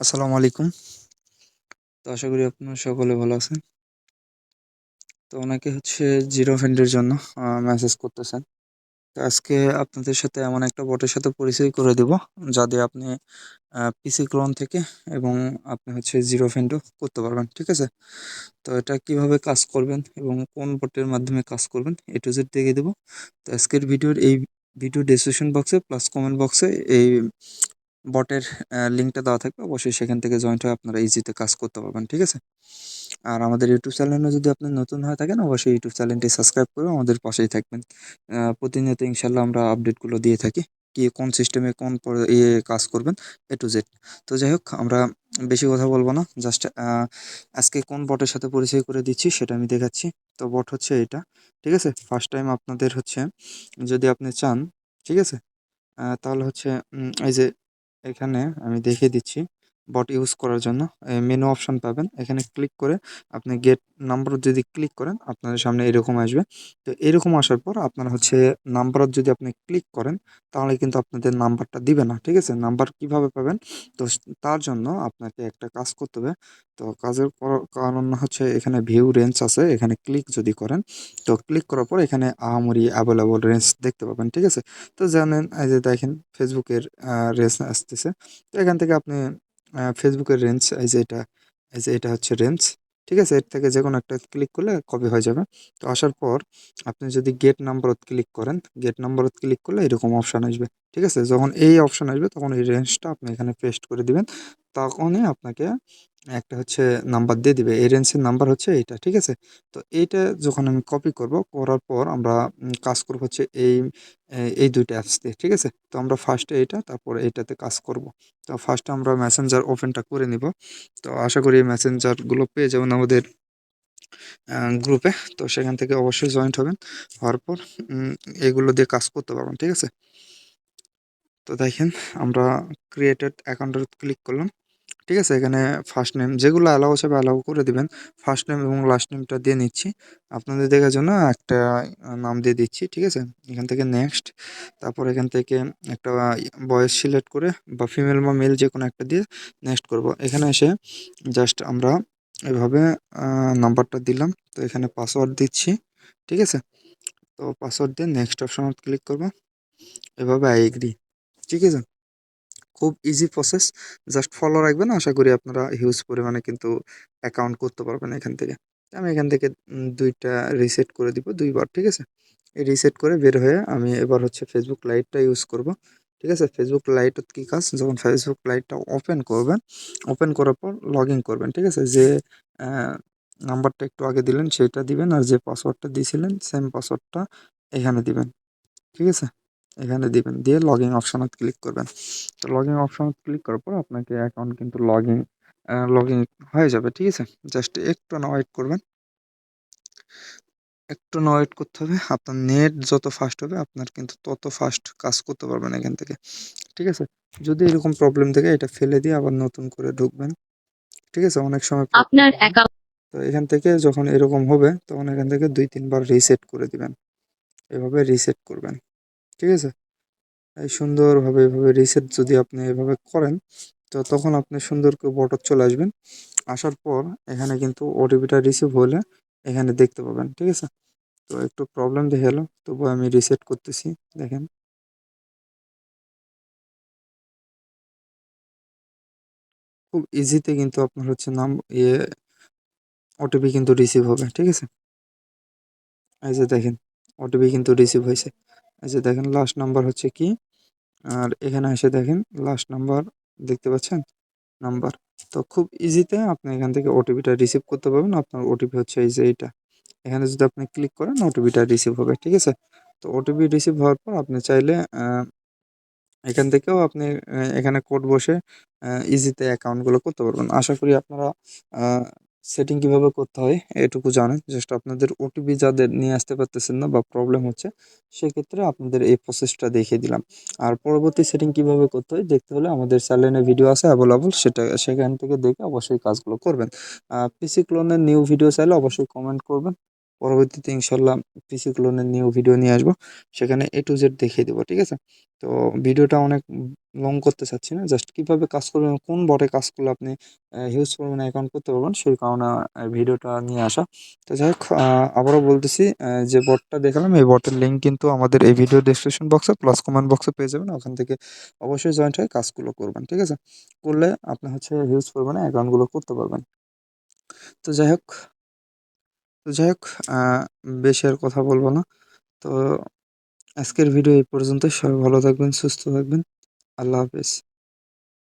আসসালামু আলাইকুম। তো আশা করি আপনারা সকলে ভালো আছেন। তো অনেকে হচ্ছে জিরো ফ্রেন্ডের জন্য মেসেজ করতেছেন। তো আজকে আপনাদের সাথে এমন একটা বটের সাথে পরিচয় করে দিব, যা দিয়ে আপনি পিসি ক্লোন থেকে এবং আপনি হচ্ছে জিরো ফ্রেন্ডও করতে পারবেন। ঠিক আছে? তো এটা কিভাবে কাজ করবেন এবং কোন বটের মাধ্যমে কাজ করবেন A to Z দেখিয়ে দেব। তো আজকের ভিডিওর এই ভিডিও ডেসক্রিপশন বক্সে প্লাস কমেন্ট বক্সে এই বটের লিঙ্কটা দেওয়া থাকবে। অবশ্যই সেখান থেকে জয়েন্ট হয়ে আপনারা ইজিতে কাজ করতে পারবেন। ঠিক আছে? আর আমাদের ইউটিউব চ্যানেলে যদি আপনি নতুন হয়ে থাকেন, অবশ্যই ইউটিউব চ্যানেলটি সাবস্ক্রাইব করে আমাদের পাশেই থাকবেন। প্রতিনিয়ত ইনশাআল্লাহ আমরা আপডেটগুলো দিয়ে থাকি। কোন সিস্টেমে কোন কাজ করবেন A to Z। তো যাই হোক, আমরা বেশি কথা বলব না। জাস্ট আজকে কোন বটের সাথে পরিচয় করে দিচ্ছি সেটা আমি দেখাচ্ছি। তো বট হচ্ছে এটা। ঠিক আছে? ফার্স্ট টাইম আপনাদের হচ্ছে, যদি আপনি চান, ঠিক আছে? তাহলে হচ্ছে এই যে এখানে আমি দেখিয়ে দিচ্ছি। বট ইউজ করার জন্য মেনু অপশন পাবেন। এখানে ক্লিক করে আপনি গেট নাম্বার যদি ক্লিক করেন, আপনাদের সামনে এরকম আসবে। তো এরকম আসার পর আপনারা হচ্ছে নাম্বার যদি আপনি ক্লিক করেন, তাহলে কিন্তু আপনাদের নাম্বারটা দিবে না। ঠিক আছে? নাম্বার কিভাবে পাবেন? তো তার জন্য আপনাকে একটা কাজ করতে হবে। তো কাজের কারণ হচ্ছে, এখানে ভিউ রেঞ্জ আছে। এখানে ক্লিক যদি করেন, তো ক্লিক করার পর এখানে আহামরি অ্যাভেলেবল রেঞ্জ দেখতে পাবেন। ঠিক আছে? তো জানেন, এই যে দেখেন ফেসবুকের রেঞ্জ আসতেছে। তো এখান থেকে আপনি ফেসবুকের রেঞ্জ, এই যে এটা হচ্ছে রেঞ্জ। ঠিক আছে? এর থেকে যে কোনো একটা ক্লিক করলে কপি হয়ে যাবে। তো আসার পর আপনি যদি গেট নাম্বারত ক্লিক করেন, গেট নাম্বারত ক্লিক করলে এরকম অপশন আসবে। ঠিক আছে? যখন এই অপশন আসবে, তখন এই রেঞ্জটা আপনি এখানে পেস্ট করে দিবেন। তখনই আপনাকে একটা হচ্ছে নাম্বার দিয়ে দিবে। এই রেঞ্জের নাম্বার হচ্ছে এইটা। ঠিক আছে? তো এইটা যখন আমি কপি করব, করার পর আমরা কাজ করব হচ্ছে এই ২ টা অ্যাপস দিয়ে। ঠিক আছে? তো আমরা ফার্স্টে এইটা, তারপরে এইটাতে কাজ করব। তো ফার্স্টে আমরা মেসেঞ্জার ওপেনটা করে নিব। তো আশা করি মেসেঞ্জারগুলো পেয়ে যাবেন আমাদের গ্রুপে। তো সেখান থেকে অবশ্যই জয়েন্ট হবেন। হওয়ার পর এগুলো দিয়ে কাজ করতে পারবেন। ঠিক আছে? তো দেখেন, আমরা ক্রিয়েটেড অ্যাকাউন্টে ক্লিক করলাম। ঠিক আছে? এখানে ফার্স্ট নেম যেগুলো অ্যালাউ আছে অ্যালাউ করে দিবেন। ফার্স্ট নেম এবং লাস্ট নেমটা দিয়ে নিচ্ছি। আপনাদের দেখার জন্য একটা নাম দিয়ে দিচ্ছি। ঠিক আছে? এখান থেকে নেক্সট। তারপর এখান থেকে একটা বয়েস সিলেক্ট করে, বা ফিমেল বা মেল যেকোনো একটা দিয়ে নেক্সট করব। এখানে এসে জাস্ট আমরা এভাবে নাম্বারটা দিলাম। তো এখানে পাসওয়ার্ড দিচ্ছি। ঠিক আছে? তো পাসওয়ার্ড দিয়ে নেক্সট অপশনে ক্লিক করব। এভাবে আই এগ্রি। ঠিক আছে? খুব ইজি প্রসেস। জাস্ট ফলো রাখবেন। আশা করি আপনারা হিউজ পরিমাণে কিন্তু অ্যাকাউন্ট করতে পারবেন এখান থেকে। আমি এখান থেকে ২ টা রিসেট করে দিব ২ বার। ঠিক আছে? এই রিসেট করে বের হয়ে আমি এবার হচ্ছে ফেসবুক লাইটটা ইউজ করব। ঠিক আছে? ফেসবুক লাইটত কি কাজ? যখন ফেসবুক লাইটটা ওপেন করবেন, ওপেন করার পর লগইন করবেন। ঠিক আছে? যে অ্যা নাম্বারটা একটু আগে দিলেন সেটা দিবেন, আর যে পাসওয়ার্ডটা দিয়েছিলেন সেম পাসওয়ার্ডটা এখানে দিবেন। ঠিক আছে? এখানে দিবেন। দিয়ে লগইন অপশনত ক্লিক করবেন। তো লগইন অপশনে ক্লিক করার পর আপনাকে অ্যাকাউন্ট কিন্তু লগইন হয়ে যাবে। ঠিক আছে? জাস্ট একটু না ওয়েট করবেন। একটু না ওয়েট করতে হবে। আপনার নেট যত ফাস্ট হবে, আপনার কিন্তু তত ফাস্ট কাজ করতে পারবেন এখান থেকে। ঠিক আছে? যদি এরকম প্রবলেম থাকে, এটা ফেলে দিয়ে আবার নতুন করে ঢুকবেন। ঠিক আছে? অনেক সময় আপনার অ্যাকাউন্ট তো এখান থেকে যখন এরকম হবে, তখন এখান থেকে ২-৩ বার রিসেট করে দিবেন। এভাবে রিসেট করবেন। ঠিক আছে? এই সুন্দরভাবে এভাবে রিসেট যদি আপনি এভাবে করেন, তো তখন আপনি সুন্দর করে বটত চলে আসবেন। আসার পর এখানে কিন্তু ওটিপিটা রিসিভ হলে এখানে দেখতে পাবেন। ঠিক আছে? তো একটু প্রবলেম দেখালো, তবুও আমি রিসেট করতেছি। দেখেন, খুব ইজিতে কিন্তু আপনার হচ্ছে ওটিপি কিন্তু রিসিভ হবে। ঠিক আছে? এই যে দেখেন, ওটিপি কিন্তু রিসিভ হয়েছে। এই যে দেখেন, লাস্ট নাম্বার হচ্ছে কি, আর এখানে এসে দেখেন লাস্ট নাম্বার দেখতে পাচ্ছেন? নাম্বার। তো খুব ইজিতে আপনি এখান থেকে ওটিপিটা রিসিভ করতে পারবেন। আপনার ওটিপি হচ্ছে এই যে এইটা। এখানে যদি আপনি ক্লিক করেন, ওটিপিটা রিসিভ হবে। ঠিক আছে? তো ওটিপি রিসিভ হওয়ার পর আপনি চাইলে এখান থেকেও আপনি এখানে কোড বসে ইজিতে অ্যাকাউন্টগুলো করতে পারবেন। আশা করি আপনারা আ সেটিং কিভাবে করতে হয় এটুকু জানেন। জাস্ট আপনাদের ওটিপি যাদের নিয়ে আসতে পারতেছেন না বা প্রবলেম হচ্ছে, সেক্ষেত্রে আপনাদের এই প্রসেসটা দেখিয়ে দিলাম। আর পরবর্তী সেটিং কিভাবে করতে হয় দেখতে হলে আমাদের চ্যানেলে ভিডিও আছে অ্যাভেলেবল, সেখান থেকে দেখে অবশ্যই কাজগুলো করবেন। পিসি ক্লোনের নিউ ভিডিও চাইলে অবশ্যই কমেন্ট করবেন। পরবর্তীতে ইনশাল্লাহ পিসি ক্লোনের নিউ ভিডিও নিয়ে আসবো, সেখানে A to Z দেখিয়ে দেবো, ঠিক আছে? তো ভিডিওটা অনেক লং করতে চাচ্ছি না, জাস্ট কিভাবে কাজ করবেন, কোন বটে কাজ করলে আপনি হিউজ পরিমাণে অ্যাকাউন্ট করতে পারবেন, সেই কারণে ভিডিওটা নিয়ে আসা। তো যাই হোক, আবারও বলতেছি, যে বটটা দেখালাম এই বটের লিঙ্ক কিন্তু আমাদের এই ভিডিও ডেসক্রিপশন বক্সে প্লাস কমেন্ট বক্সে পেয়ে যাবেন, ওখান থেকে অবশ্যই জয়েন্ট হয়ে কাজগুলো করবেন, ঠিক আছে? করলে আপনি হচ্ছে হিউজ পরিমাণে অ্যাকাউন্টগুলো করতে পারবেন। তো যাই হোক, তো যাই হোক বেশি আর কথা বলবো না। তো আজকের ভিডিও এই পর্যন্তই। সবাই ভালো থাকবেন, সুস্থ থাকবেন। আল্লাহ হাফেজ।